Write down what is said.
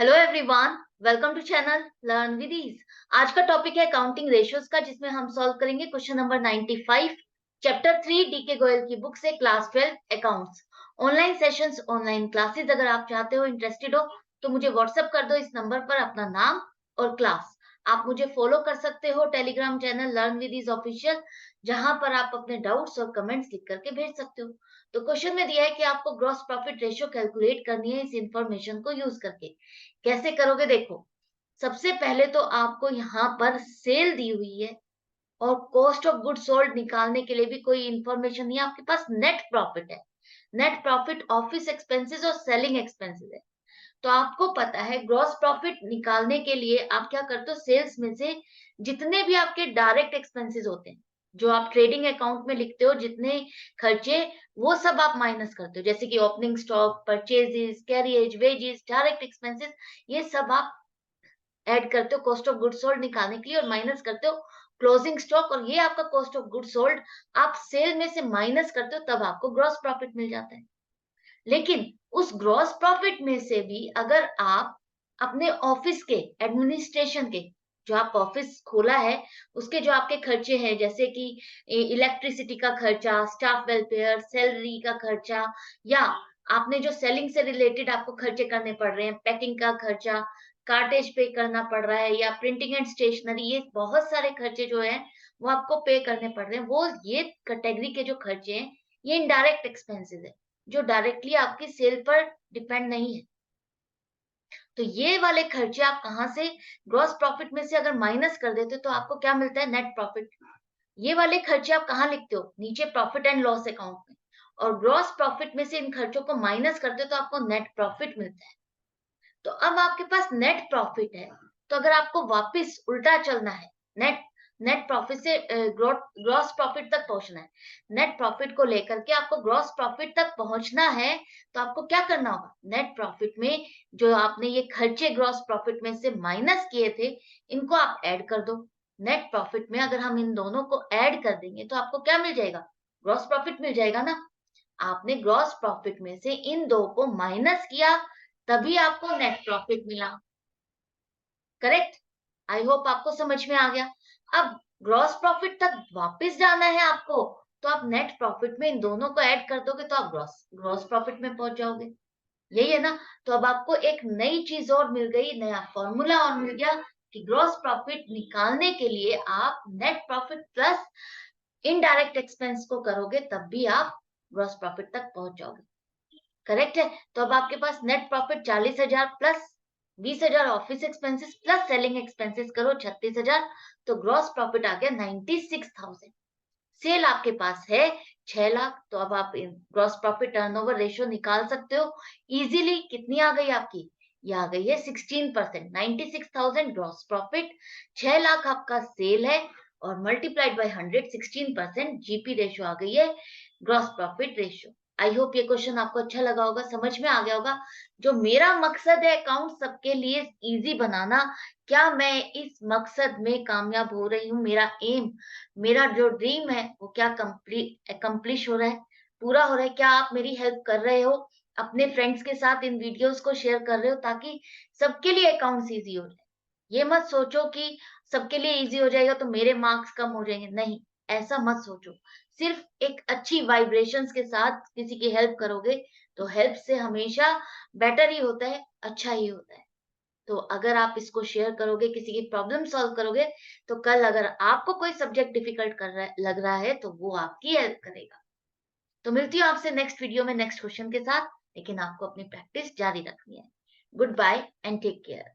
Hello everyone, welcome to channel learn with ease. आज का topic है काउंटिंग रेशियोज का, जिसमें हम सॉल्व करेंगे question number 95, chapter 3 DK Goyal की बुक से, class 12 accounts. Online sessions, online classes अगर आप चाहते हो, इंटरेस्टेड हो, तो मुझे व्हाट्सएप कर दो इस नंबर पर अपना नाम और क्लास। आप मुझे फॉलो कर सकते हो Telegram channel learn with ease official, जहां पर आप अपने डाउट्स और कमेंट्स लिख करके भेज सकते हो। तो क्वेश्चन में दिया है कि आपको ग्रॉस प्रॉफिट रेशियो कैलकुलेट करनी है इस इंफॉर्मेशन को यूज करके। कैसे करोगे देखो। सबसे पहले तो आपको यहाँ पर सेल दी हुई है और कॉस्ट ऑफ गुड सोल्ड निकालने के लिए भी कोई इंफॉर्मेशन नहीं है, आपके पास नेट प्रॉफिट है। नेट प्रॉफिट ऑफिस एक्सपेंसेस और सेलिंग एक्सपेंसेस है। तो आपको पता है ग्रॉस प्रॉफिट निकालने के लिए आप क्या करते हो, सेल्स में से जितने भी आपके डायरेक्ट एक्सपेंसेस होते हैं, जो आप ट्रेडिंग अकाउंट में लिखते हो, जितने खर्चे, वो सब आप माइनस करते हो, जैसे कि opening stock, purchases, carriage, wages, direct expenses, ये सब आप ऐड करते हो कॉस्ट ऑफ गुड सोल्ड निकालने के लिए, और माइनस करते हो क्लोजिंग स्टॉक, और ये आपका कॉस्ट ऑफ गुड सोल्ड आप सेल में से माइनस करते हो, तब आपको ग्रॉस प्रॉफिट मिल जाता है। लेकिन उस ग्रॉस प्रॉफिट में से भी अगर आप अपने ऑफिस के एडमिनिस्ट्रेशन के, जो आप ऑफिस खोला है, उसके जो आपके खर्चे हैं, जैसे कि इलेक्ट्रिसिटी का खर्चा, स्टाफ वेलफेयर, सैलरी का खर्चा, या आपने जो सेलिंग से रिलेटेड आपको खर्चे करने पड़ रहे हैं, पैकिंग का खर्चा, कार्टेज पे करना पड़ रहा है, या प्रिंटिंग एंड स्टेशनरी, ये बहुत सारे खर्चे जो हैं वो आपको पे करने पड़ रहे हैं, वो ये कैटेगरी के जो खर्चे हैं, ये इनडायरेक्ट एक्सपेंसेस है, जो डायरेक्टली आपकी सेल पर डिपेंड नहीं है। तो ये वाले खर्चे आप कहाँ से, ग्रॉस प्रॉफिट में से अगर माइनस कर देते हो तो आपको क्या मिलता है, नेट प्रॉफिट। ये वाले खर्चे आप कहाँ लिखते हो, नीचे प्रॉफिट एंड लॉस अकाउंट में, और ग्रॉस प्रॉफिट में से इन खर्चों को माइनस करते हो तो आपको नेट प्रॉफिट मिलता है। तो अब आपके पास नेट प्रॉफिट है, तो अगर आपको वापस उल्टा चलना है, नेट नेट प्रॉफिट से ग्रॉस प्रॉफिट तक पहुंचना है, नेट प्रॉफिट को लेकर के आपको ग्रॉस प्रॉफिट तक पहुंचना है, तो आपको क्या करना होगा, नेट प्रॉफिट में जो आपने ये खर्चे ग्रॉस प्रॉफिट में से माइनस किए थे, इनको आप ऐड कर दो। नेट प्रॉफिट में अगर हम इन दोनों को ऐड कर देंगे तो आपको क्या मिल जाएगा, ग्रॉस प्रॉफिट मिल जाएगा ना। आपने ग्रॉस प्रॉफिट में से इन दो को माइनस किया, तभी आपको नेट प्रॉफिट मिला। करेक्ट। आई होप आपको समझ में आ गया। अब ग्रॉस प्रॉफिट तक वापस जाना है आपको, तो आप नेट प्रॉफिट में इन दोनों को ऐड कर दोगे तो आप ग्रॉस ग्रॉस प्रॉफिट में पहुंच जाओगे। यही है ना। तो अब आपको एक नई चीज और मिल गई, नया फॉर्मूला और मिल गया कि ग्रॉस प्रॉफिट निकालने के लिए आप net profit plus indirect expense को करोगे, तब भी आप ग्रॉस प्रॉफिट तक पहुंच जाओगे। करेक्ट है। तो अब आपके पास net profit 40,000 plus 20,000 office expenses plus selling expenses करो 36,000, तो ग्रॉस प्रॉफिट आ गया 96,000। सेल आपके पास है 6 लाख, तो अब आप ग्रॉस प्रॉफिट टर्नओवर रेशियो निकाल सकते हो इजीली। कितनी आ गई आपकी, ये आ गई है 16%। 96,000 ग्रॉस प्रॉफिट, 6 लाख आपका सेल है, और मल्टीप्लाइड बाय 100, 16% जीपी रेशियो आ गई है, gross profit ratio. I hope ये क्वेश्चन आपको अच्छा लगा होगा, समझ में आ गया होगा। जो मेरा मकसद है अकाउंट सबके लिए इजी बनाना, क्या मैं इस मकसद में कामयाब हो रही हूँ, मेरा एम, मेरा जो ड्रीम है वो क्या कंप्लीट अकम्प्लिश हो रहा है, पूरा हो रहा है, क्या आप मेरी हेल्प कर रहे हो, अपने फ्रेंड्स के साथ इन वीडियोस को शेयर कर रहे हो, ताकि सबके लिए अकाउंट्स इजी हो जाए। ये मत सोचो कि सबके लिए इजी हो जाएगा तो मेरे मार्क्स कम हो जाएंगे, नहीं, ऐसा मत सोचो। सिर्फ एक अच्छी वाइब्रेशंस के साथ किसी की हेल्प करोगे, तो हेल्प से हमेशा बेटर ही होता है, अच्छा ही होता है। तो अगर आप इसको शेयर करोगे, किसी की प्रॉब्लम सॉल्व करोगे, तो कल अगर आपको कोई सब्जेक्ट डिफिकल्ट कर रहा है, लग रहा है, तो वो आपकी हेल्प करेगा। तो मिलती हूँ आपसे नेक्स्ट वीडियो में नेक्स्ट क्वेश्चन के साथ, लेकिन आपको अपनी प्रैक्टिस जारी रखनी है। Good bye and take care.